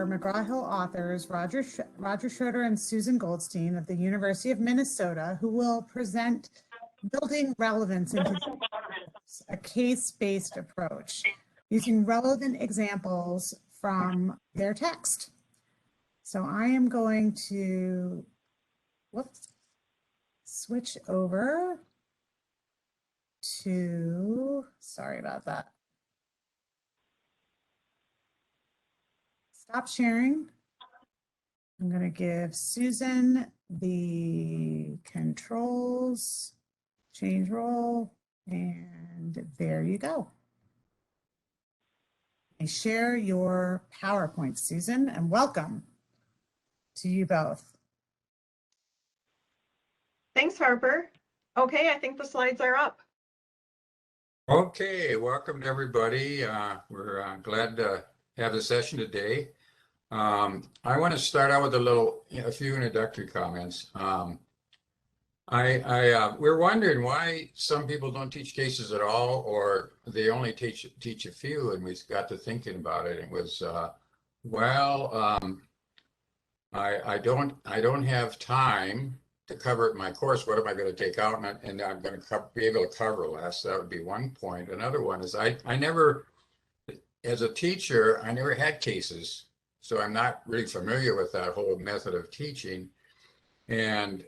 are McGraw-Hill authors Roger Schroeder and Susan Goldstein of the University of Minnesota, who will present Building Relevance into a case-based approach using relevant examples from their text. So I am going to, switch over to, sorry about that. Stop sharing. I'm going to give Susan the controls, change role, and there you go. And share your PowerPoint, Susan, and welcome to you both. Thanks, Harper. Okay, I think the slides are up. Okay, welcome to everybody. We're glad to have the session today. I want to start out with a few introductory comments. We're wondering why some people don't teach cases at all, or they only teach a few, and we got to thinking about it. It was, I don't have time to cover it in my course. What am I going to take out, and I'm going to be able to cover less? That would be one point. Another one is I never, as a teacher, I never had cases, so I'm not really familiar with that whole method of teaching. And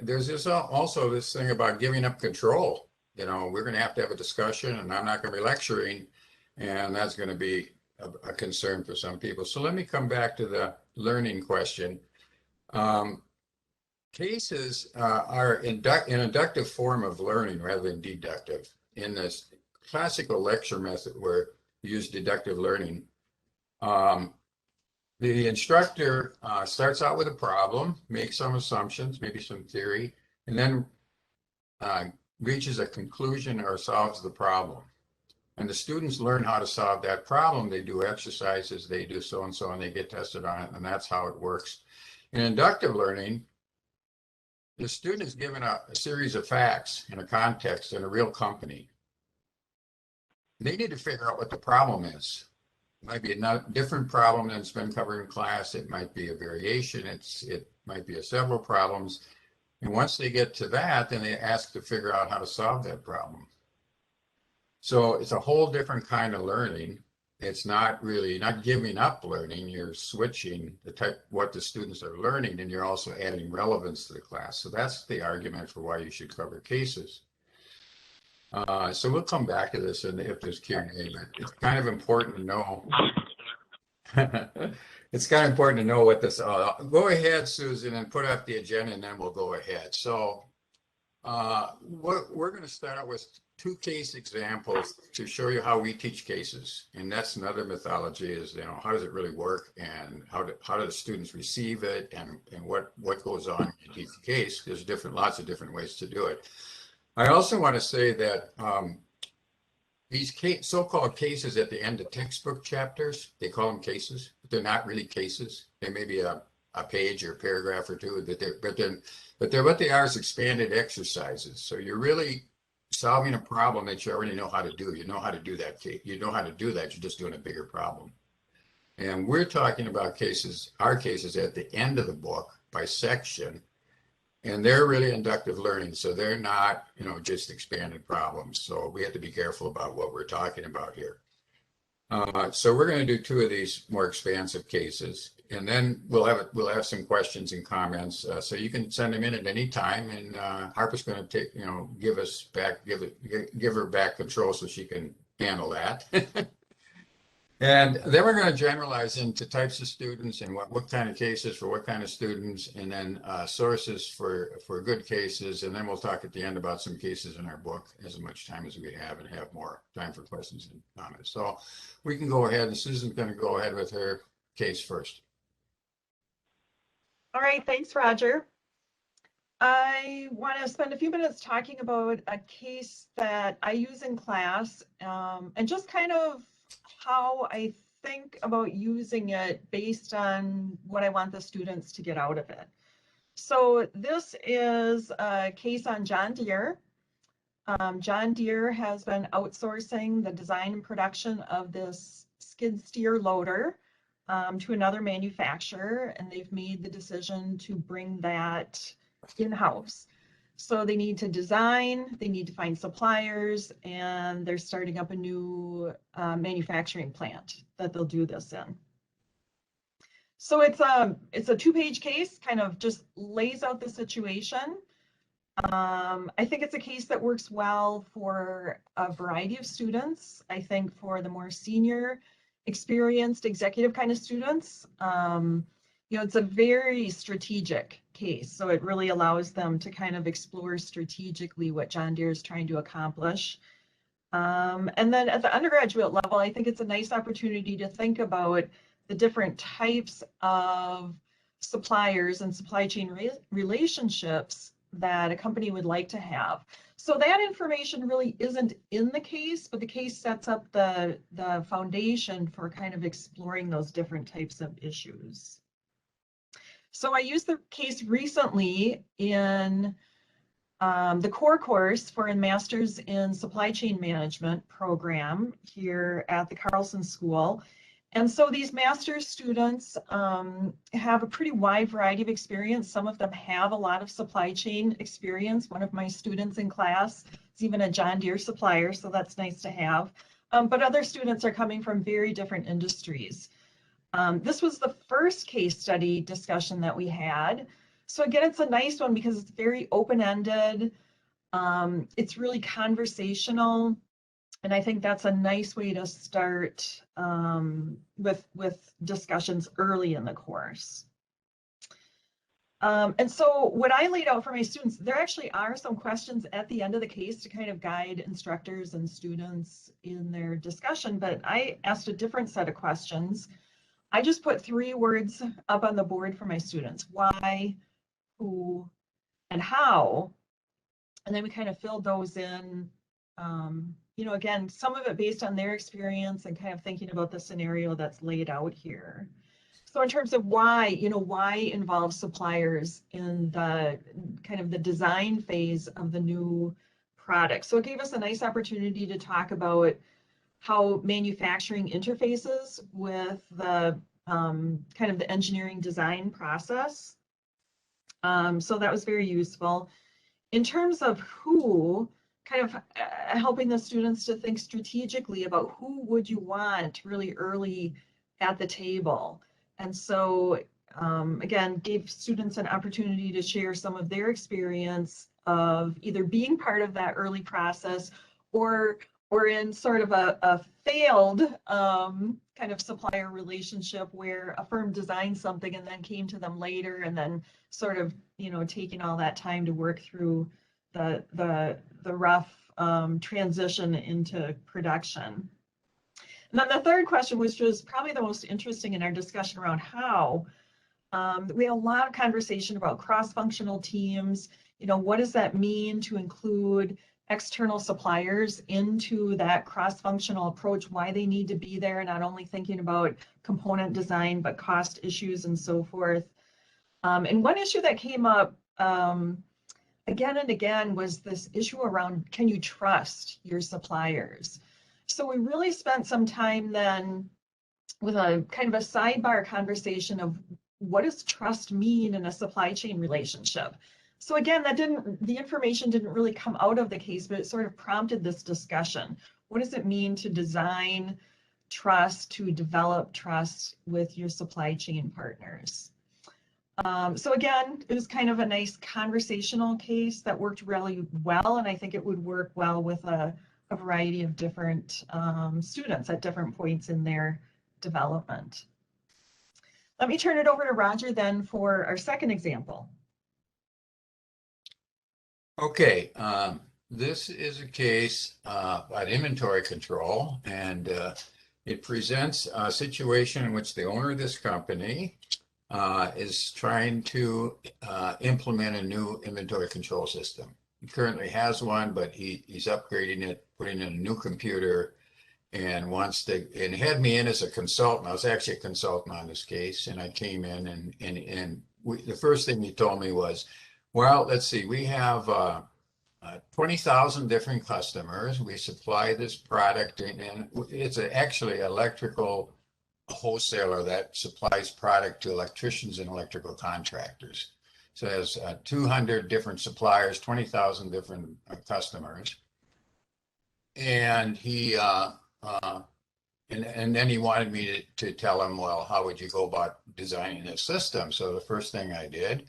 there's also this thing about giving up control. You know, we're going to have a discussion, and I'm not going to be lecturing, and that's going to be a concern for some people. So let me come back to the learning question. Cases are an inductive form of learning rather than deductive. In this classical lecture method where you use deductive learning, the instructor starts out with a problem, makes some assumptions, maybe some theory, and then reaches a conclusion or solves the problem. And the students learn how to solve that problem. They do exercises, they do so and so, and they get tested on it, and that's how it works. In inductive learning, the student is given a series of facts in a context in a real company. They need to figure out what the problem is. It might be a different problem than it's been covered in class. It might be a variation. It might be several problems. And once they get to that, then they ask to figure out how to solve that problem. So it's a whole different kind of learning. It's not giving up learning. You're switching what the students are learning, and you're also adding relevance to the class. So that's the argument for why you should cover cases. So we'll come back to this, and if there's Q&A, but it's kind of important to know. It's kind of important to know what this. Go ahead, Susan, and put up the agenda, and then we'll go ahead. So we're going to start out with 2 case examples to show you how we teach cases, and that's another mythology. Is, you know, how does it really work, and how do the students receive it, and what goes on when you teach the case? There's lots of different ways to do it. I also want to say that these so-called cases at the end of textbook chapters, they call them cases, but they're not really cases. They may be a page or a paragraph or two, but what they are is expanded exercises. So you're really solving a problem that you already know how to do. You know how to do that case. You know how to do that. You're just doing a bigger problem. And we're talking about cases, our cases at the end of the book by section. And they're really inductive learning, so they're not, you know, just expanded problems. So we have to be careful about what we're talking about here. So we're going to do 2 of these more expansive cases, and then we'll have some questions and comments. So you can send them in at any time, and Harper's going to give her back control so she can handle that. And then we're going to generalize into types of students and what kind of cases for what kind of students, and then sources for good cases. And then we'll talk at the end about some cases in our book, as much time as we have, and have more time for questions and comments. So we can go ahead, and Susan's going to go ahead with her case first. All right, thanks, Roger. I want to spend a few minutes talking about a case that I use in class, and just kind of how I think about using it based on what I want the students to get out of it. So this is a case on John Deere. John Deere has been outsourcing the design and production of this skid steer loader to another manufacturer, and they've made the decision to bring that in-house. So they need to design, they need to find suppliers, and they're starting up a new manufacturing plant that they'll do this in. So it's a two-page case, kind of just lays out the situation. I think it's a case that works well for a variety of students. I think for the more senior, experienced executive kind of students, you know, it's a very strategic case. So it really allows them to kind of explore strategically what John Deere is trying to accomplish. And then at the undergraduate level, I think it's a nice opportunity to think about the different types of suppliers and supply chain relationships that a company would like to have. So that information really isn't in the case, but the case sets up the foundation for kind of exploring those different types of issues. So I used the case recently in the core course for a Master's in Supply Chain Management program here at the Carlson School. And so these master's students have a pretty wide variety of experience. Some of them have a lot of supply chain experience. One of my students in class is even a John Deere supplier, so that's nice to have. But other students are coming from very different industries. This was the first case study discussion that we had. So again, it's a nice one because it's very open-ended. It's really conversational. And I think that's a nice way to start with discussions early in the course. And so what I laid out for my students, there actually are some questions at the end of the case to kind of guide instructors and students in their discussion, but I asked a different set of questions. I just put 3 words up on the board for my students: why, who, and how. And then we kind of filled those in. You know, again, some of it based on their experience and kind of thinking about the scenario that's laid out here. So in terms of why, you know, why involve suppliers in the kind of the design phase of the new product? So it gave us a nice opportunity to talk about how manufacturing interfaces with the kind of the engineering design process. So that was very useful. In terms of who, kind of helping the students to think strategically about who would you want really early at the table. And so, again, gave students an opportunity to share some of their experience of either being part of that early process or in sort of a failed kind of supplier relationship where a firm designed something and then came to them later, and then sort of, you know, taking all that time to work through the rough transition into production. And then the third question, which was probably the most interesting in our discussion around how, we had a lot of conversation about cross-functional teams. You know, what does that mean to include external suppliers into that cross-functional approach, why they need to be there, not only thinking about component design, but cost issues and so forth. And one issue that came up again and again was this issue around, can you trust your suppliers? So we really spent some time then with a kind of a sidebar conversation of what does trust mean in a supply chain relationship? So again, the information didn't really come out of the case, but it sort of prompted this discussion. What does it mean to design trust, to develop trust with your supply chain partners? So again, it was kind of a nice conversational case that worked really well, and I think it would work well with a variety of different students at different points in their development. Let me turn it over to Roger then for our second example. Okay, this is a case about inventory control, and it presents a situation in which the owner of this company is trying to implement a new inventory control system. He currently has one, but he's upgrading it, putting in a new computer, and wants to, and had me in as a consultant. I was actually a consultant on this case, and I came in and the first thing he told me was, well, let's see, we have 20,000 different customers. We supply this product, and it's actually electrical wholesaler that supplies product to electricians and electrical contractors. So it has 200 different suppliers, 20,000 different customers. And he, and then he wanted me to tell him, well, how would you go about designing this system? So the first thing I did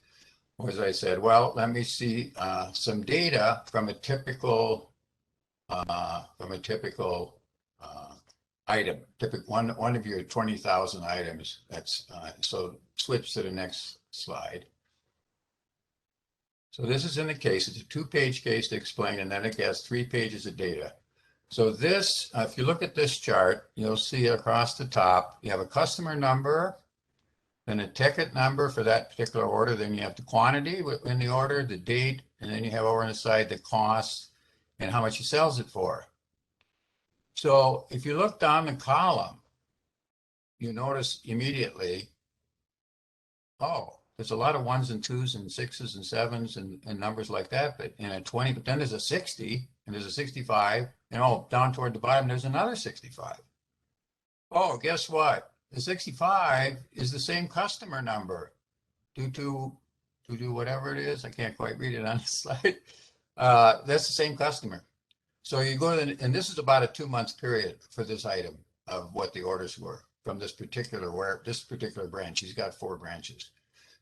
was I said, well, let me see some data from a typical item, one of your 20,000 items. That's so switch to the next slide. So this is in the case. It's a 2-page case to explain, and then it has 3 pages of data. So this, if you look at this chart, you'll see across the top, you have a customer number, then a ticket number for that particular order. Then you have the quantity in the order, the date, and then you have over on the side the cost and how much he sells it for. So if you look down the column, you notice immediately, oh, there's a lot of 1s and 2s and 6s and 7s and numbers like that, but in a 20, but then there's a 60 and there's a 65, and oh, down toward the bottom, there's another 65. Oh, guess what? The 65 is the same customer number due to whatever it is. I can't quite read it on the slide. That's the same customer. So you go to, and this is about a 2-month period for this item of what the orders were from this particular branch. He's got 4 branches.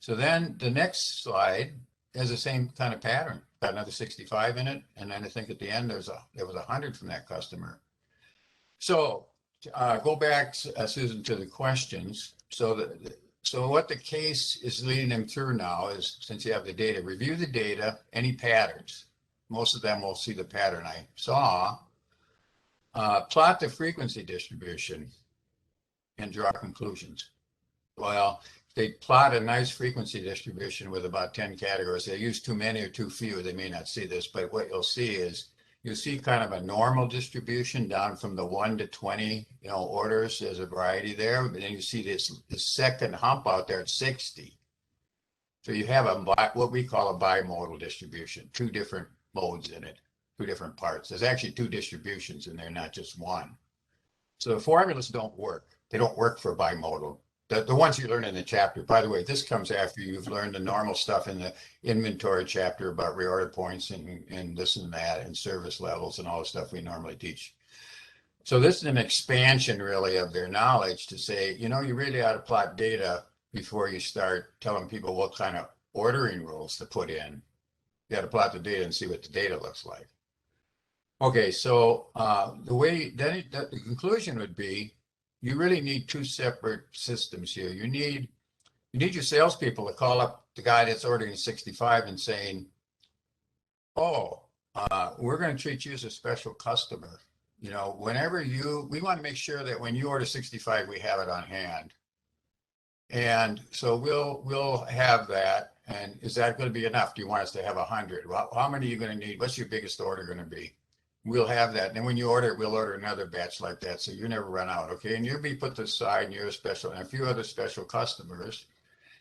So then the next slide has the same kind of pattern. Got another 65 in it, and then I think at the end there was 100 from that customer. So go back, Susan, to the questions. So what the case is leading them through now is, since you have the data, review the data, any patterns. Most of them will see the pattern I saw. Plot the frequency distribution and draw conclusions. Well, they plot a nice frequency distribution with about 10 categories. They use too many or too few. They may not see this, but what you'll see is you'll see kind of a normal distribution down from the 1 to 20, orders. There's a variety there. But then you see this second hump out there at 60. So you have what we call a bimodal distribution, 2 different modes in it, 2 different parts. There's actually 2 distributions in there, not just 1. So the formulas don't work. They don't work for bimodal. The ones you learn in the chapter, by the way, this comes after you've learned the normal stuff in the inventory chapter about reorder points and this and that and service levels and all the stuff we normally teach. So this is an expansion really of their knowledge to say, you really ought to plot data before you start telling people what kind of ordering rules to put in. You got to plot the data and see what the data looks like. Okay, so the conclusion would be, you really need 2 separate systems here. You need your salespeople to call up the guy that's ordering 65 and saying, oh, we're going to treat you as a special customer. We want to make sure that when you order 65, we have it on hand. And so we'll have that. And is that going to be enough? Do you want us to have 100? Well, how many are you going to need? What's your biggest order going to be? We'll have that. And then when you order it, we'll order another batch like that. So you never run out. Okay. And you'll be put to the side, and you're a special, and a few other special customers.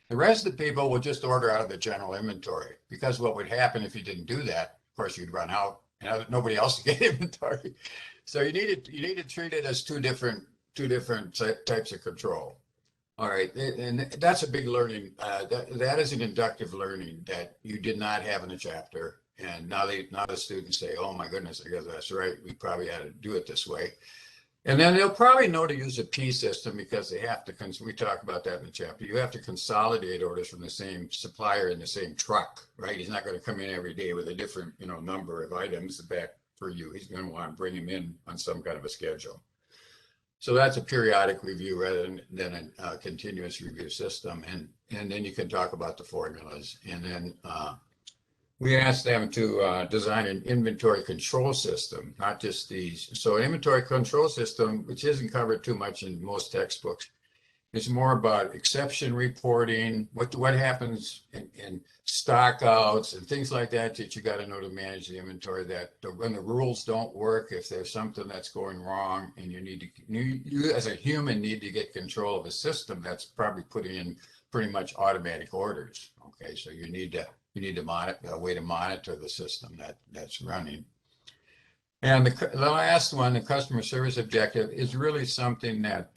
The rest of the people will just order out of the general inventory, because what would happen if you didn't do that, of course, you'd run out and nobody else would get inventory. So you need to treat it as two different types of control. All right. And that's a big learning. That is an inductive learning that you did not have in the chapter. And now the students say, oh my goodness, I guess that's right. We probably had to do it this way. And then they'll probably know to use a P system, because they have to, we talk about that in the chapter. You have to consolidate orders from the same supplier in the same truck, right? He's not going to come in every day with a different, number of items back for you. He's going to want to bring him in on some kind of a schedule. So that's a periodic review rather than a continuous review system. And then you can talk about the formulas. And then we asked them to design an inventory control system, not just these. So an inventory control system, which isn't covered too much in most textbooks, is more about exception reporting, what happens in stockouts and things like that you got to know to manage the inventory, that when the rules don't work, if there's something that's going wrong and you as a human need to get control of a system that's probably putting in pretty much automatic orders. Okay, so you need to monitor, a way to monitor the system that's running. And the last one, the customer service objective, is really something that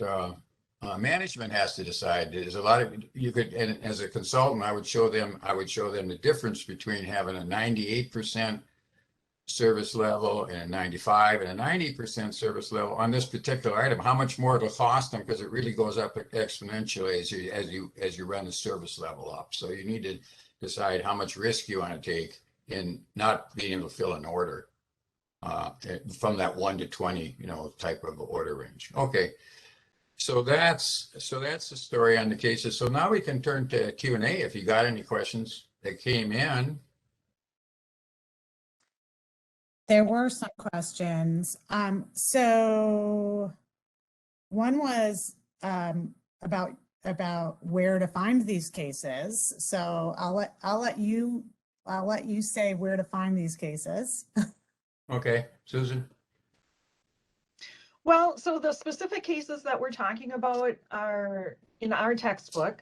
management has to decide. There's a lot of, you could, and as a consultant, I would show them the difference between having a 98% service level and a 95 and a 90% service level on this particular item. How much more it'll cost them, because it really goes up exponentially as you run the service level up. So you need to decide how much risk you want to take in not being able to fill an order from that 1 to 20, type of order range. Okay. So that's the story on the cases. So now we can turn to Q&A if you got any questions that came in. There were some questions. So one was about where to find these cases. So I'll let you say where to find these cases. Okay, Susan. Well, so the specific cases that we're talking about are in our textbook.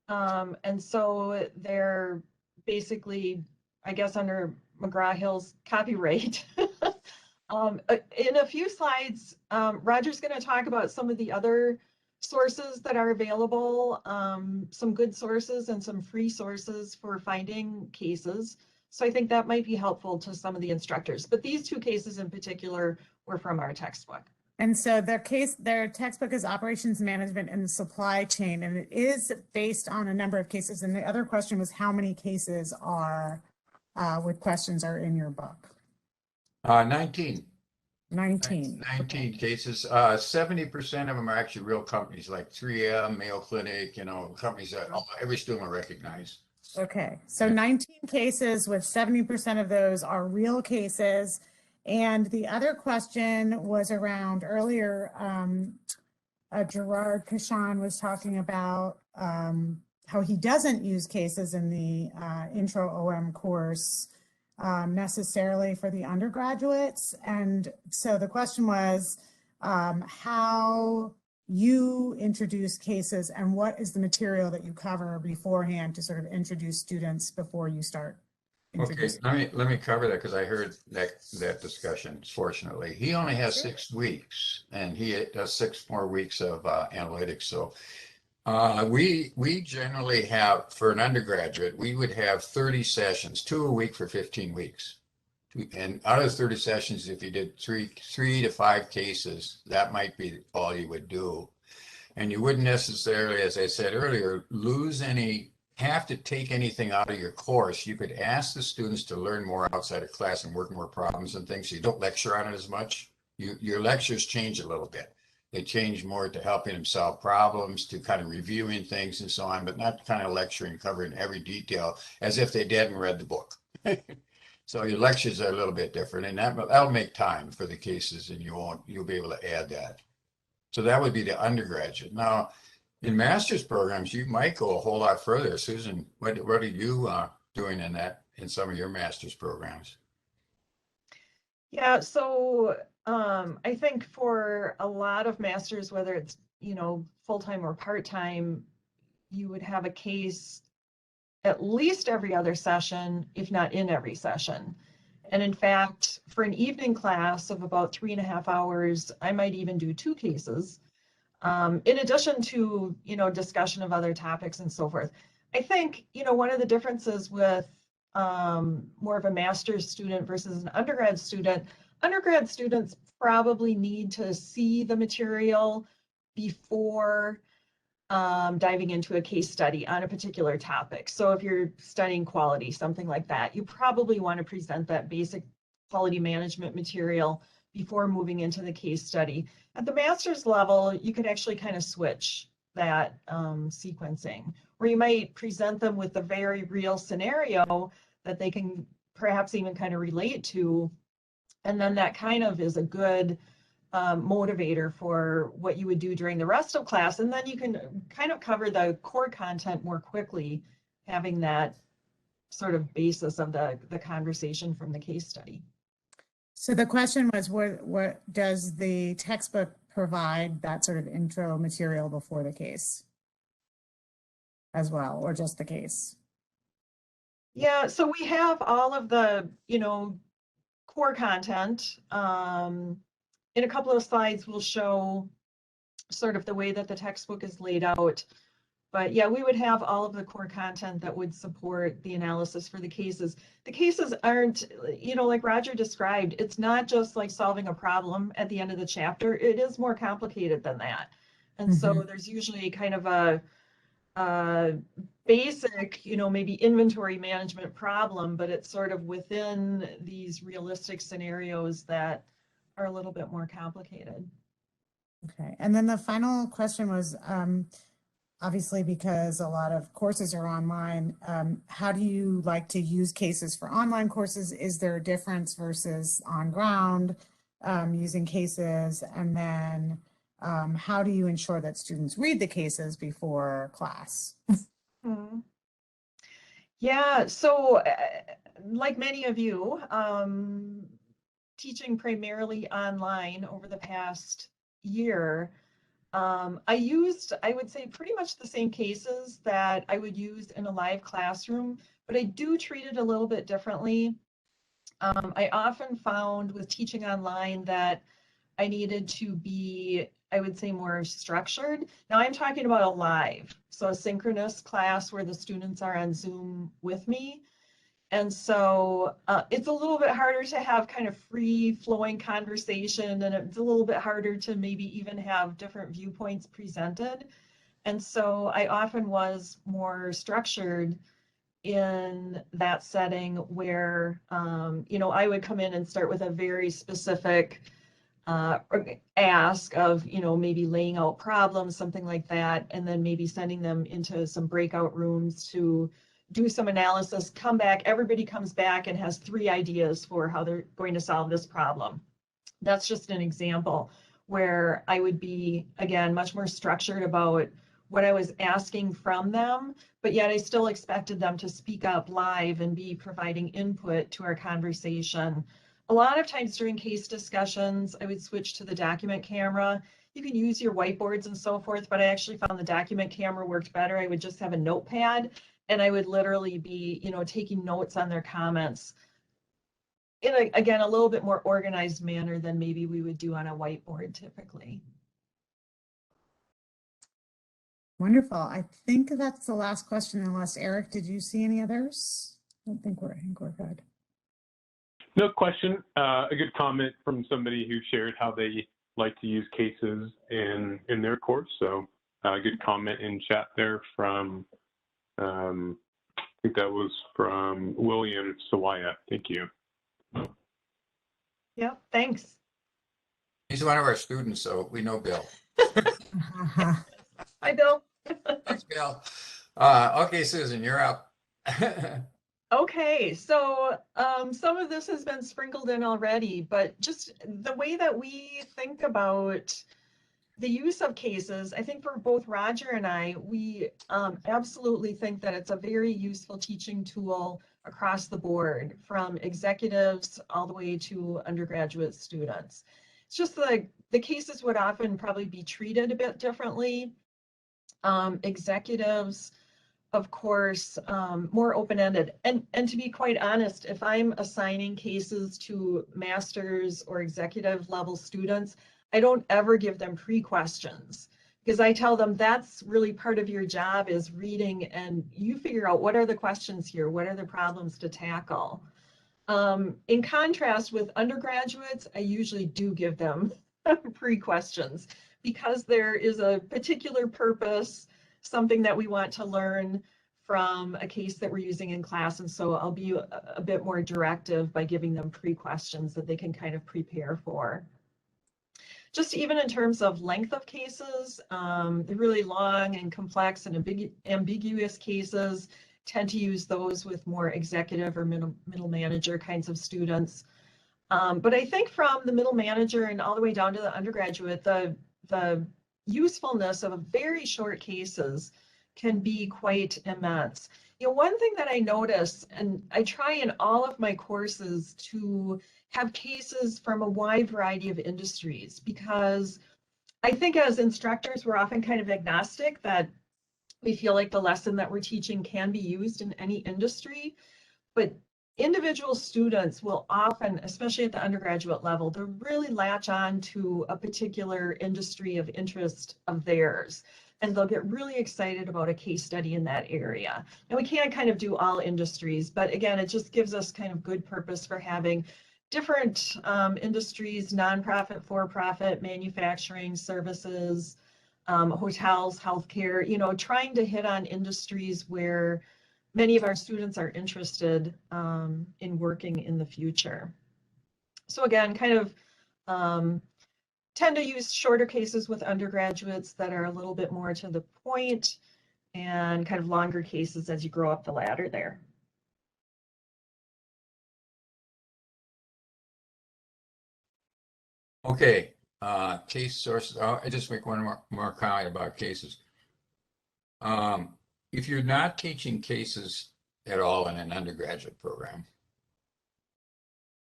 And so they're basically, I guess, under McGraw-Hill's copyright. In a few slides, Roger's going to talk about some of the other sources that are available, some good sources and some free sources for finding cases. So I think that might be helpful to some of the instructors. But these two cases in particular were from our textbook. And so their textbook is Operations Management in the Supply Chain, and it is based on a number of cases. And the other question was how many cases are with questions are in your book? 19. 19. 19 cases. 70% of them are actually real companies like 3M, Mayo Clinic, companies that every student will recognize. Okay, so 19 cases with 70% of those are real cases. And the other question was around earlier, Gerard Kashan was talking about how he doesn't use cases in the Intro OM course necessarily for the undergraduates. And so the question was how you introduce cases and what is the material that you cover beforehand to sort of introduce students before you start. Okay, let me cover that because I heard that discussion. Fortunately, he only has 6 weeks, and he does 6 more weeks of analytics. So we generally have, for an undergraduate, we would have 30 sessions, 2 a week for 15 weeks. And out of the 30 sessions, if you did 3 to 5 cases, that might be all you would do. And you wouldn't necessarily, as I said earlier, have to take anything out of your course. You could ask the students to learn more outside of class and work more problems and things. So you don't lecture on it as much. Your lectures change a little bit. They change more to helping them solve problems, to kind of reviewing things and so on, but not kind of lecturing, covering every detail as if they hadn't read the book. So your lectures are a little bit different, and that'll make time for the cases, and you'll be able to add that. So that would be the undergraduate. Now, in master's programs, you might go a whole lot further. Susan, what are you doing in some of your master's programs? Yeah, so I think for a lot of masters, whether it's full-time or part-time, you would have a case at least every other session, if not in every session. And in fact, for an evening class of about 3.5 hours, I might even do 2 cases. In addition to, discussion of other topics and so forth. I think, one of the differences with more of a master's student versus an undergrad students probably need to see the material before diving into a case study on a particular topic. So if you're studying quality, something like that, you probably want to present that basic quality management material before moving into the case study. At the master's level, you could actually kind of switch that sequencing, where you might present them with a very real scenario that they can perhaps even kind of relate to. And then that kind of is a good motivator for what you would do during the rest of class. And then you can kind of cover the core content more quickly, having that sort of basis of the conversation from the case study. So the question was, what does the textbook provide that sort of intro material before the case as well, or just the case? Yeah, so we have all of the, core content. In a couple of slides, we'll show sort of the way that the textbook is laid out. But yeah, we would have all of the core content that would support the analysis for the cases. The cases aren't, like Roger described, it's not just like solving a problem at the end of the chapter. It is more complicated than that. And so there's usually kind of a basic, maybe inventory management problem, but it's sort of within these realistic scenarios that are a little bit more complicated. Okay, and then the final question was, obviously because a lot of courses are online, how do you like to use cases for online courses? Is there a difference versus on ground using cases? And then how do you ensure that students read the cases before class? Yeah, so like many of you, teaching primarily online over the past year, I would say pretty much the same cases that I would use in a live classroom, but I do treat it a little bit differently. I often found with teaching online that I needed to be, I would say, more structured. Now I'm talking about a live, so a synchronous class where the students are on Zoom with me. And so it's a little bit harder to have kind of free flowing conversation, and it's a little bit harder to maybe even have different viewpoints presented. And so I often was more structured in that setting where, I would come in and start with a very specific ask of, maybe laying out problems, something like that, and then maybe sending them into some breakout rooms to do some analysis, come back, everybody comes back and has 3 ideas for how they're going to solve this problem. That's just an example where I would be, again, much more structured about what I was asking from them, but yet I still expected them to speak up live and be providing input to our conversation. A lot of times during case discussions, I would switch to the document camera. You can use your whiteboards and so forth, but I actually found the document camera worked better. I would just have a notepad and I would literally be, taking notes on their comments in again, a little bit more organized manner than maybe we would do on a whiteboard typically. Wonderful. I think that's the last question, unless Eric, did you see any others? I think we're good. No question. A good comment from somebody who shared how they like to use cases in their course. So a good comment in chat there from, I think that was from William Sawaya. Thank you. Yeah, thanks. He's one of our students, so we know Bill. Hi, Bill. Thanks, Bill. Okay, Susan, you're up. Okay, so some of this has been sprinkled in already, but just the way that we think about the use of cases, I think for both Roger and I, we absolutely think that it's a very useful teaching tool across the board, from executives all the way to undergraduate students. It's just like the cases would often probably be treated a bit differently. Executives, of course, more open-ended. And to be quite honest, if I'm assigning cases to master's or executive level students, I don't ever give them pre-questions, because I tell them that's really part of your job, is reading, and you figure out what are the questions here, what are the problems to tackle. In contrast with undergraduates, I usually do give them pre-questions, because there is a particular purpose, something that we want to learn from a case that we're using in class. And so I'll be a bit more directive by giving them pre-questions that they can kind of prepare for. Just even in terms of length of cases, the really long and complex and ambiguous cases, tend to use those with more executive or middle manager kinds of students. But I think from the middle manager and all the way down to the undergraduate, the usefulness of very short cases can be quite immense. One thing that I notice, and I try in all of my courses to have cases from a wide variety of industries, because I think as instructors, we're often kind of agnostic, that we feel like the lesson that we're teaching can be used in any industry. But individual students will often, especially at the undergraduate level, they'll really latch on to a particular industry of interest of theirs. And they'll get really excited about a case study in that area. And we can't kind of do all industries, but again, it just gives us kind of good purpose for having different industries, nonprofit, for-profit, manufacturing, services, hotels, healthcare, you know, trying to hit on industries where many of our students are interested in working in the future. So again, kind of tend to use shorter cases with undergraduates that are a little bit more to the point, and kind of longer cases as you grow up the ladder there. Okay, case sources. I just make one more comment about cases. If you're not teaching cases at all in an undergraduate program,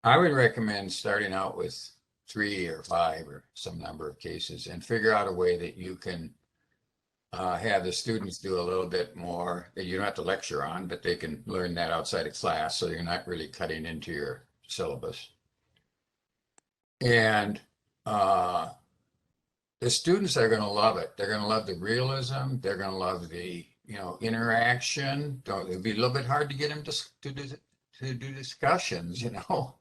I would recommend starting out with 3 or 5 or some number of cases and figure out a way that you can have the students do a little bit more that you don't have to lecture on, but they can learn that outside of class, so you're not really cutting into your syllabus. And the students are going to love it. They're going to love the realism. They're going to love the, you know, interaction. It'll be a little bit hard to get them to do discussions, you know.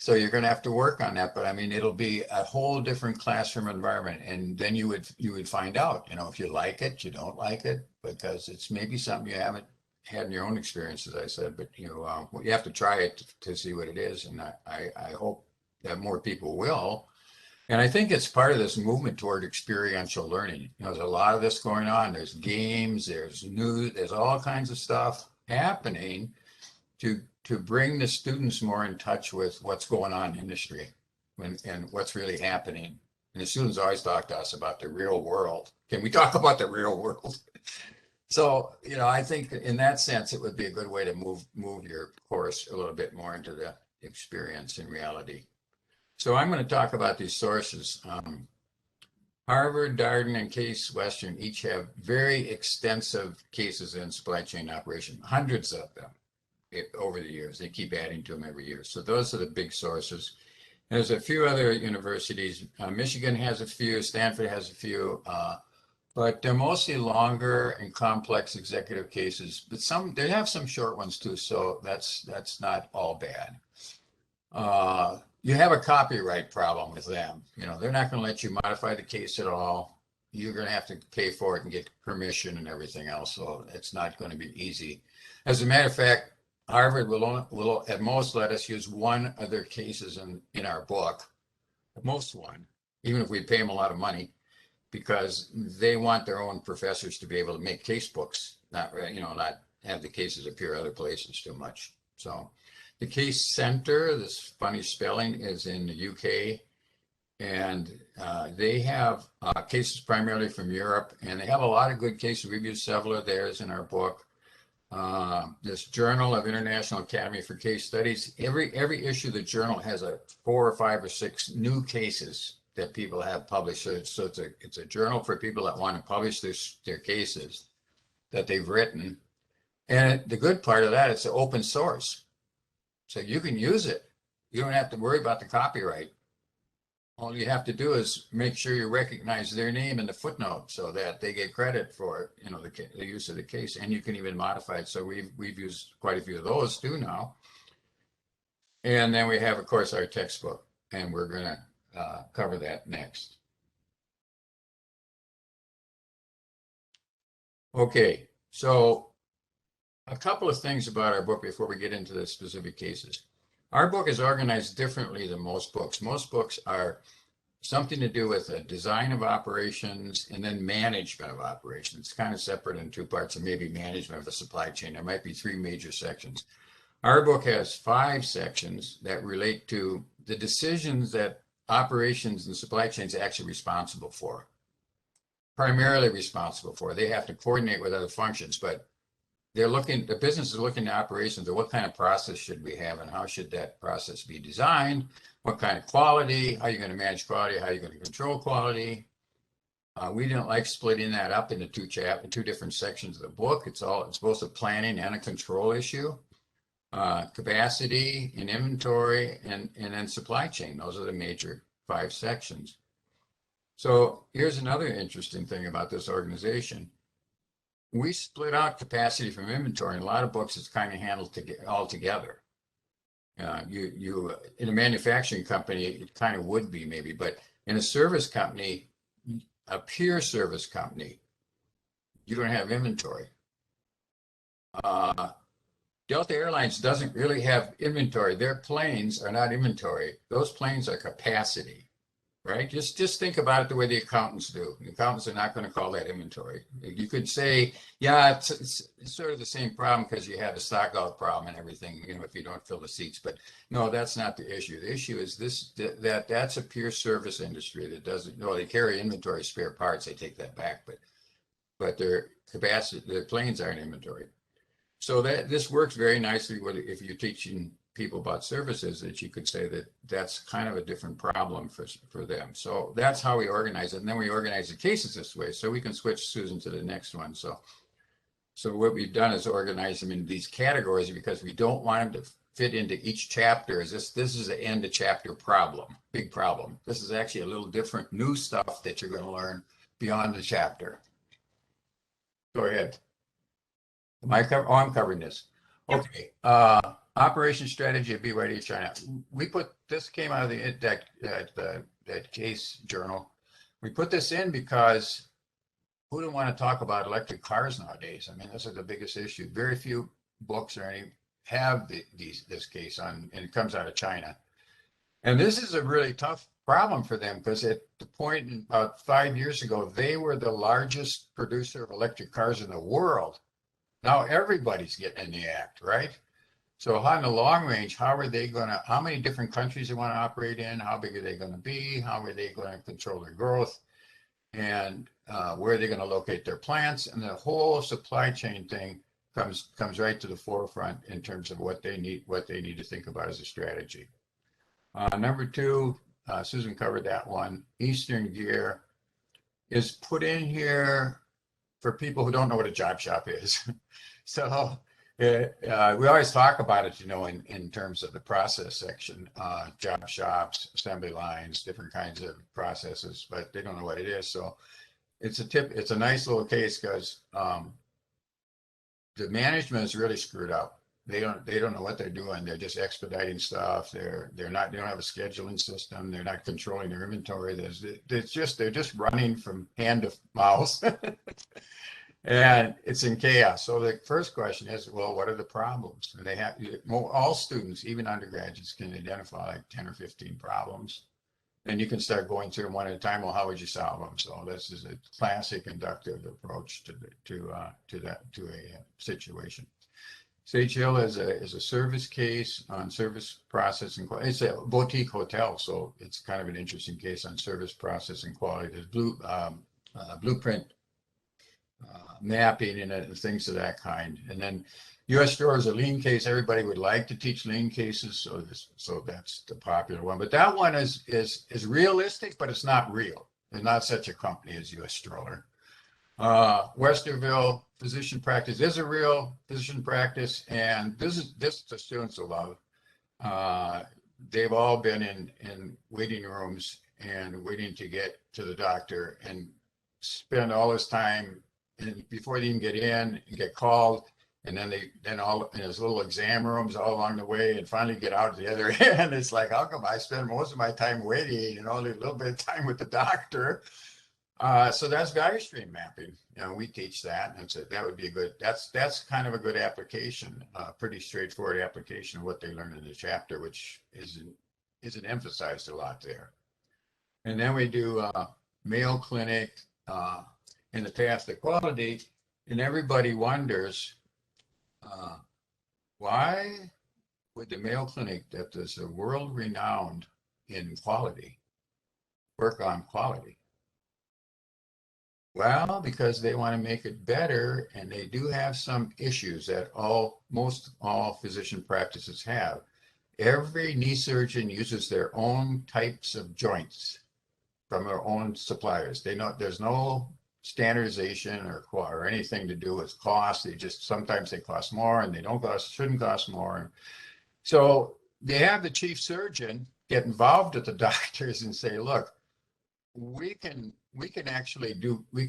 So you're going to have to work on that. But I mean, it'll be a whole different classroom environment, and then you would find out, you know, if you like it, you don't like it, because it's maybe something you haven't had in your own experience, as I said. But you have to try it to see what it is, and I hope that more people will. And I think it's part of this movement toward experiential learning. You know, there's a lot of this going on. There's games, there's news, there's all kinds of stuff happening to bring the students more in touch with what's going on in industry and what's really happening. And the students always talk to us about the real world. Can we talk about the real world? So, you know, I think in that sense, it would be a good way to move your course a little bit more into the experience and reality. So I'm going to talk about these sources. Harvard, Darden, and Case Western each have very extensive cases in supply chain operation, hundreds of them over the years. They keep adding to them every year. So those are the big sources. There's a few other universities. Michigan has a few, Stanford has a few, but they're mostly longer and complex executive cases. But they have some short ones too, so that's not all bad. You have a copyright problem with them. You know, they're not going to let you modify the case at all. You're going to have to pay for it and get permission and everything else. So it's not going to be easy. As a matter of fact, Harvard will at most let us use one of their cases in our book, at most one, even if we pay them a lot of money, because they want their own professors to be able to make case books, not have the cases appear other places too much. So the Case Center, this funny spelling, is in the UK, and they have cases primarily from Europe, and they have a lot of good cases. We've used several of theirs in our book. This Journal of International Academy for Case Studies, every issue of the journal has 4 or 5 or 6 new cases that people have published. So it's a journal for people that want to publish their cases that they've written. And the good part of that, it's open source. So you can use it. You don't have to worry about the copyright. All you have to do is make sure you recognize their name in the footnote so that they get credit for, you know, the use of the case, and you can even modify it. So we've used quite a few of those too now. And then we have, of course, our textbook, and we're going to cover that next. Okay, so a couple of things about our book before we get into the specific cases. Our book is organized differently than most books. Most books are something to do with the design of operations and then management of operations. It's kind of separate in 2 parts, and maybe management of the supply chain. There might be 3 major sections. Our book has 5 sections that relate to the decisions that operations and supply chains are actually responsible for, primarily responsible for. They have to coordinate with other functions, but the business is looking at operations, or what kind of process should we have, and how should that process be designed? What kind of quality? How are you going to manage quality? How are you going to control quality? We didn't like splitting that up into 2 different sections of the book. It's both a planning and a control issue. capacity and inventory, and then supply chain. Those are the major 5 sections. So here's another interesting thing about this organization. We split out capacity from inventory. In a lot of books, it's kind of handled all together. You in a manufacturing company, it kind of would be maybe, but in a service company, a pure service company, you don't have inventory. Delta Airlines doesn't really have inventory. Their planes are not inventory. Those planes are capacity, right? Just think about it the way the accountants do. The accountants are not going to call that inventory. You could say, yeah, it's sort of the same problem because you have a stock out problem and everything, if you don't fill the seats. But no, that's not the issue. The issue is that's a pure service industry that doesn't, they carry inventory spare parts. They take that back, but their capacity, their planes aren't inventory. So this works very nicely if you're teaching people about services, that you could say that that's kind of a different problem for them. So that's how we organize it. And then we organize the cases this way. So we can switch, Susan, to the next one. So what we've done is organize them in these categories because we don't want them to fit into each chapter. This is the end of chapter problem, big problem. This is actually a little different new stuff that you're going to learn beyond the chapter. Go ahead. I'm covering this. Okay. Operation strategy of BYD China. This came out of that case journal. We put this in because who don't want to talk about electric cars nowadays? I mean, this is the biggest issue. Very few books or any have this case on, and it comes out of China. And this is a really tough problem for them because at the point about 5 years ago, they were the largest producer of electric cars in the world. Now everybody's getting in the act, right? So on the long range, how many different countries they want to operate in? How big are they going to be? How are they going to control their growth? And where are they going to locate their plants? And the whole supply chain thing comes right to the forefront in terms of what they need to think about as a strategy. Number 2, Susan covered that one. Eastern Gear is put in here for people who don't know what a job shop is. So we always talk about it, in terms of the process section, job shops, assembly lines, different kinds of processes, but they don't know what it is. So it's a nice little case because the management is really screwed up. They don't know what they're doing. They're just expediting stuff. They don't have a scheduling system. They're not controlling their inventory. They're just running from hand to mouth. And it's in chaos. So the first question is, well, what are the problems? And all students, even undergraduates, can identify like 10 or 15 problems. And you can start going through them one at a time. Well, how would you solve them? So this is a classic inductive approach to a situation. Sage Hill is a service case on service process and quality. It's a boutique hotel, so it's kind of an interesting case on service process and quality. There's blueprint mapping and things of that kind. And then U.S. Store is a lean case. Everybody would like to teach lean cases, so that's the popular one. But that one is realistic, but it's not real. There's not such a company as U.S. Stroller. Westerville physician practice is a real physician practice, and this the students will love. They've all been in waiting rooms and waiting to get to the doctor and spend all this time before they even get in and get called, and then all in his little exam rooms all along the way, and finally get out the other end. It's like, how come I spend most of my time waiting and only a little bit of time with the doctor? So that's value stream mapping. We teach that, and so that would be that's kind of a good application, pretty straightforward application of what they learned in the chapter, which isn't emphasized a lot there. And then we do Mayo Clinic in the path to quality, and everybody wonders why would the Mayo Clinic, that is a world renowned in quality, work on quality? Well, because they want to make it better, and they do have some issues that most all physician practices have. Every knee surgeon uses their own types of joints from their own suppliers. They know there's no standardization or anything to do with cost. They just, sometimes they cost more and they don't cost, shouldn't cost more. So they have the chief surgeon get involved with the doctors and say, look, we can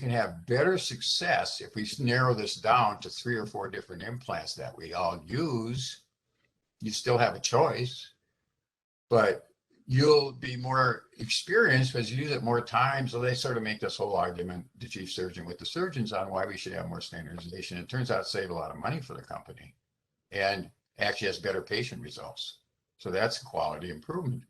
have better success if we narrow this down to 3 or 4 different implants that we all use. You still have a choice, but you'll be more experienced because you use it more times. So they sort of make this whole argument, the chief surgeon with the surgeons, on why we should have more standardization. It turns out to save a lot of money for the company and actually has better patient results. So that's a quality improvement.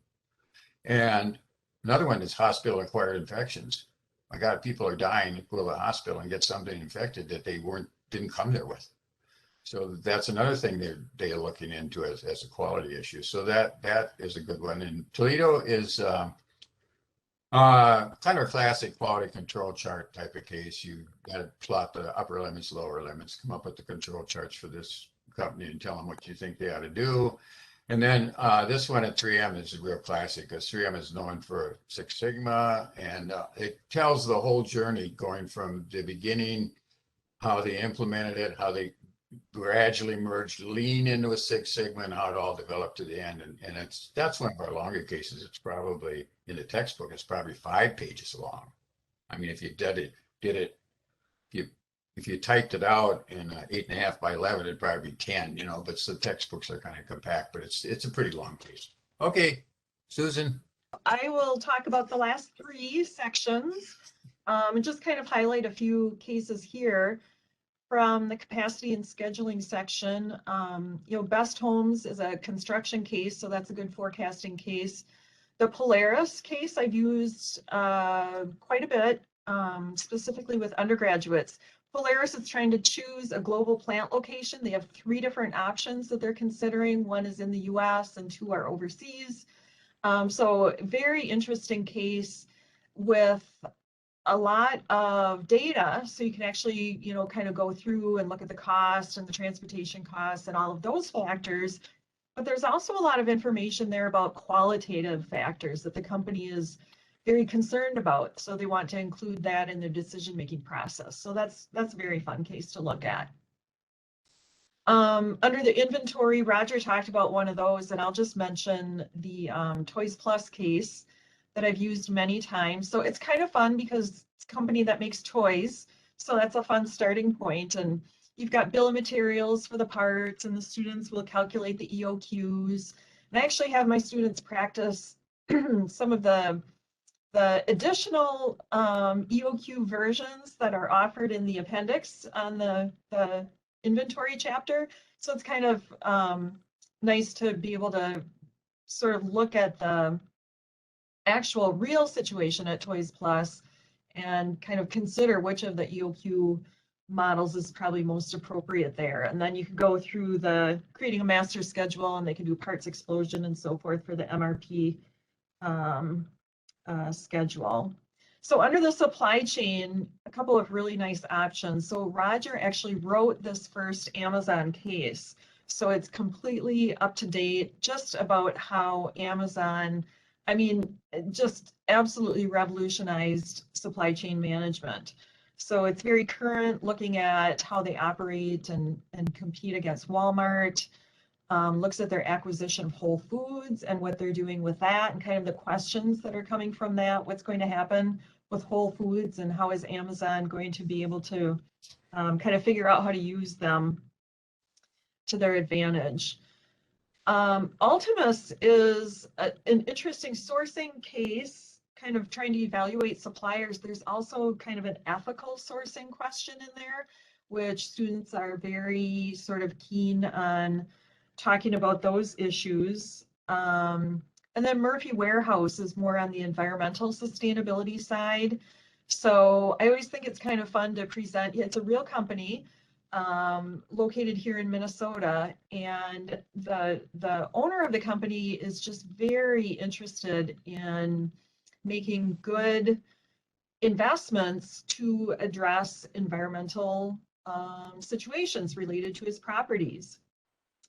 And another one is hospital-acquired infections. My God, people are dying to go to the hospital and get something infected that they didn't come there with. So that's another thing they're looking into as a quality issue. So that is a good one. And Toledo is kind of a classic quality control chart type of case. You got to plot the upper limits, lower limits, come up with the control charts for this company and tell them what you think they ought to do. And then this one at 3M is a real classic because 3M is known for Six Sigma, and it tells the whole journey going from the beginning, how they implemented it, how they gradually merged Lean into a Six Sigma, and how it all developed to the end. And that's one of our longer cases. It's probably in the textbook. It's probably 5 pages long. I mean, if you if you typed it out in 8.5 by 11, it'd probably be 10, but the textbooks are kind of compact, but it's a pretty long case. Okay, Susan. I will talk about the last 3 sections and just kind of highlight a few cases here from the capacity and scheduling section. Best Homes is a construction case, so that's a good forecasting case. The Polaris case I've used quite a bit, specifically with undergraduates. Polaris is trying to choose a global plant location. They have 3 different options that they're considering. 1 is in the US and 2 are overseas. So very interesting case with a lot of data. So you can actually, kind of go through and look at the cost and the transportation costs and all of those factors. But there's also a lot of information there about qualitative factors that the company is very concerned about. So they want to include that in their decision-making process. So that's a very fun case to look at. Under the inventory, Roger talked about one of those, and I'll just mention the Toys Plus case that I've used many times. So it's kind of fun because it's a company that makes toys. So that's a fun starting point. And you've got bill of materials for the parts, and the students will calculate the EOQs. And I actually have my students practice some of the additional EOQ versions that are offered in the appendix on the inventory chapter. So it's kind of nice to be able to sort of look at the actual real situation at Toys Plus and kind of consider which of the EOQ models is probably most appropriate there. And then you can go through creating a master schedule, and they can do parts explosion and so forth for the MRP schedule. So under the supply chain, a couple of really nice options. So Roger actually wrote this first Amazon case. So it's completely up to date, just about how Amazon, just absolutely revolutionized supply chain management. So it's very current, looking at how they operate and compete against Walmart. Looks at their acquisition of Whole Foods and what they're doing with that, and kind of the questions that are coming from that. What's going to happen with Whole Foods, and how is Amazon going to be able to kind of figure out how to use them to their advantage. Ultimus is an interesting sourcing case, kind of trying to evaluate suppliers. There's also kind of an ethical sourcing question in there, which students are very sort of keen on talking about those issues. And then Murphy Warehouse is more on the environmental sustainability side. So I always think it's kind of fun to present. It's a real company located here in Minnesota, and the owner of the company is just very interested in making good investments to address environmental situations related to his properties.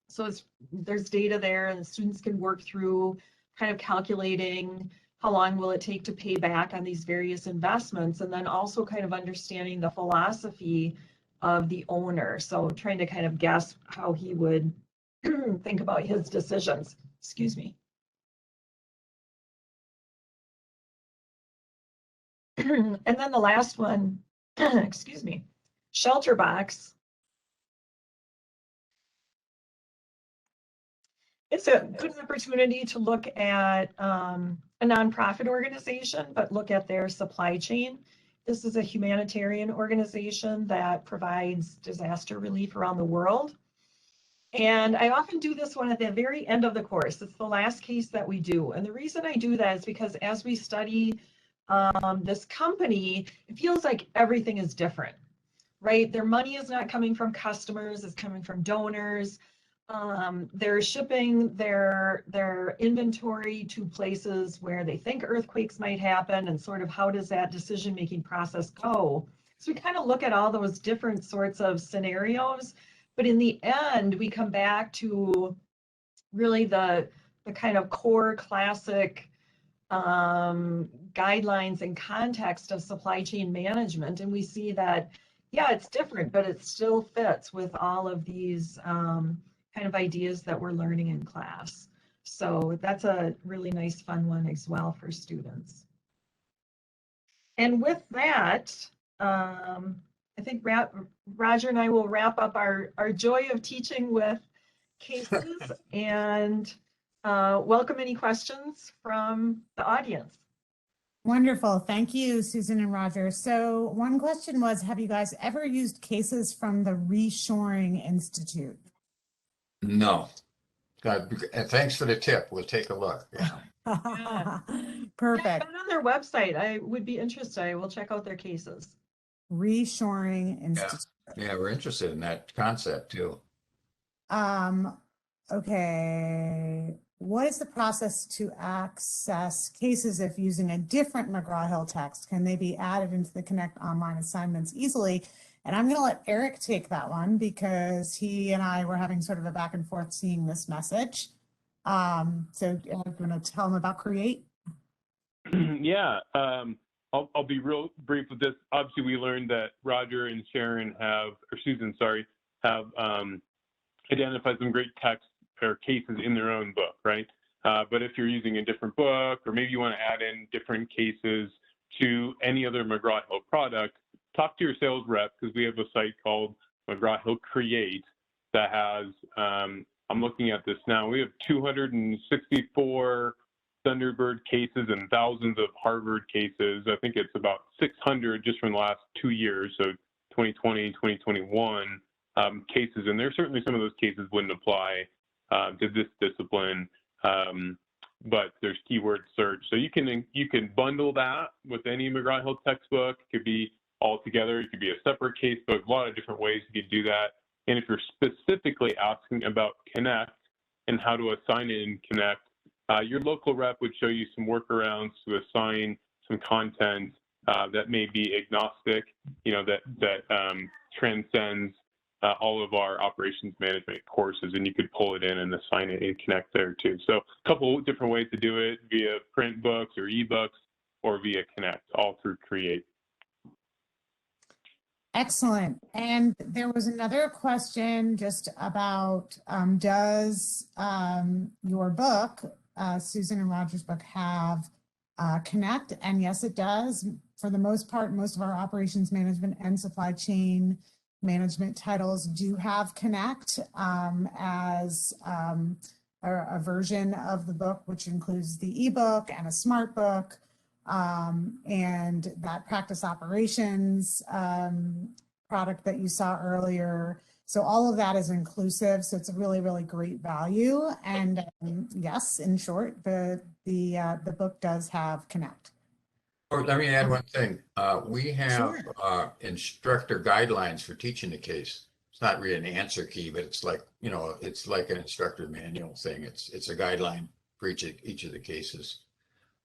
So there's data there, and the students can work through kind of calculating how long will it take to pay back on these various investments, and then also kind of understanding the philosophy of the owner. So trying to kind of guess how he would think about his decisions. Excuse me. And then the last one, excuse me, shelter box. It's a good opportunity to look at a nonprofit organization, but look at their supply chain. This is a humanitarian organization that provides disaster relief around the world. And I often do this one at the very end of the course. It's the last case that we do. And the reason I do that is because as we study this company, it feels like everything is different, right? Their money is not coming from customers, it's coming from donors. They're shipping their inventory to places where they think earthquakes might happen, and sort of how does that decision-making process go? So we kind of look at all those different sorts of scenarios, but in the end, we come back to really the kind of core classic guidelines and context of supply chain management. And we see that, yeah, it's different, but it still fits with all of these kind of ideas that we're learning in class. So that's a really nice, fun one as well for students. And with that, I think Roger and I will wrap up our joy of teaching with cases and welcome any questions from the audience. Wonderful. Thank you, Susan and Roger. So one question was, have you guys ever used cases from the Reshoring Institute? No. And thanks for the tip. We'll take a look. Yeah. Perfect. Yeah, on their website, I would be interested. I will check out their cases. Reshoring Institute. Yeah, we're interested in that concept too. Okay. What is the process to access cases if using a different McGraw-Hill text? Can they be added into the Connect online assignments easily? And I'm going to let Eric take that one because he and I were having sort of a back and forth seeing this message. So I'm going to tell him about Create. Yeah, I'll be real brief with this. Obviously, we learned that Roger and Sharon have, or Susan, sorry, have identified some great text or cases in their own book, right? But if you're using a different book, or maybe you want to add in different cases to any other McGraw-Hill product, talk to your sales rep, because we have a site called McGraw-Hill Create that has, I'm looking at this now, we have 264 Thunderbird cases and thousands of Harvard cases. I think it's about 600 just from the last 2 years, so 2020, 2021 cases. And there's certainly some of those cases wouldn't apply to this discipline, but there's keyword search. So you can bundle that with any McGraw-Hill textbook. It could be all together. It could be a separate case book. A lot of different ways you could do that. And if you're specifically asking about Connect and how to assign it in Connect, your local rep would show you some workarounds to assign some content that may be agnostic, that transcends all of our operations management courses, and you could pull it in and assign it in Connect there too. So a couple of different ways to do it, via print books or ebooks or via Connect, all through Create. Excellent. And there was another question just about, does your book, Susan and Roger's book, have Connect? And yes, it does. For the most part, most of our operations management and supply chain management titles do have Connect as a version of the book, which includes the ebook and a smart book, and that practice operations product that you saw earlier. So all of that is inclusive. So it's a really, really great value. And yes, in short, the book does have Connect. Or let me add one thing. We have instructor guidelines for teaching the case. It's not really an answer key, but it's like, it's like an instructor manual thing. It's a guideline for each of the cases.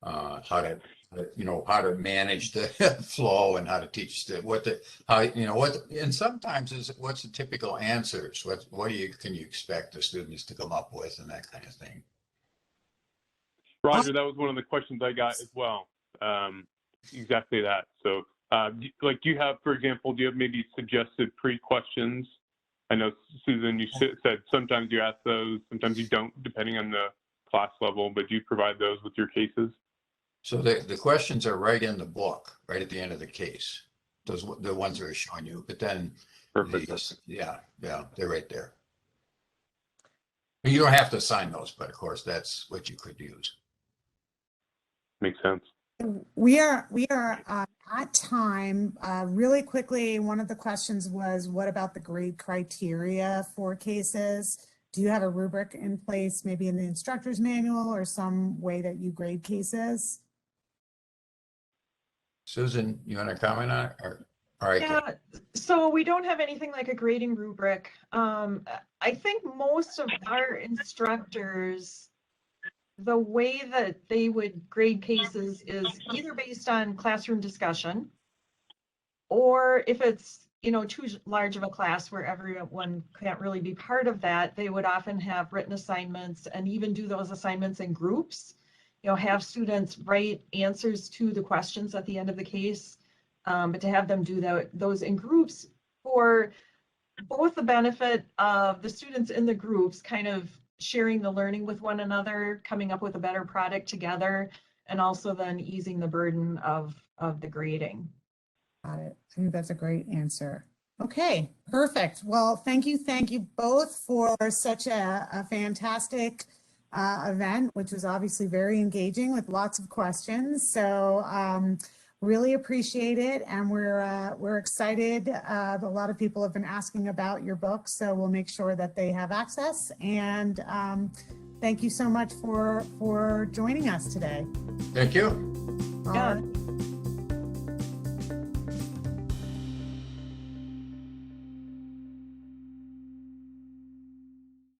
How to manage the flow and how to teach and sometimes what's the typical answers? What can you expect the students to come up with and that kind of thing? Roger, that was one of the questions I got as well. Exactly that. So, do you have, for example, do you have maybe suggested pre-questions? I know, Susan, you said sometimes you ask those, sometimes you don't, depending on the class level, but do you provide those with your cases? So the questions are right in the book, right at the end of the case. The ones that are showing you, but then, yeah, they're right there. You don't have to assign those, but of course, that's what you could use. Makes sense. We are at time. Really quickly, one of the questions was, what about the grade criteria for cases? Do you have a rubric in place, maybe in the instructor's manual or some way that you grade cases? Susan, you want to comment on it? All right. Yeah, so we don't have anything like a grading rubric. I think most of our instructors, the way that they would grade cases is either based on classroom discussion, or if it's, too large of a class where everyone can't really be part of that, they would often have written assignments and even do those assignments in groups. Have students write answers to the questions at the end of the case, but to have them do those in groups for both the benefit of the students in the groups kind of sharing the learning with one another, coming up with a better product together, and also then easing the burden of the grading. Got it. I think that's a great answer. Okay, perfect. Well, thank you both for such a fantastic event, which was obviously very engaging with lots of questions. So really appreciate it, and we're excited. A lot of people have been asking about your book, so we'll make sure that they have access. And thank you so much for joining us today. Thank you. All Yeah, right.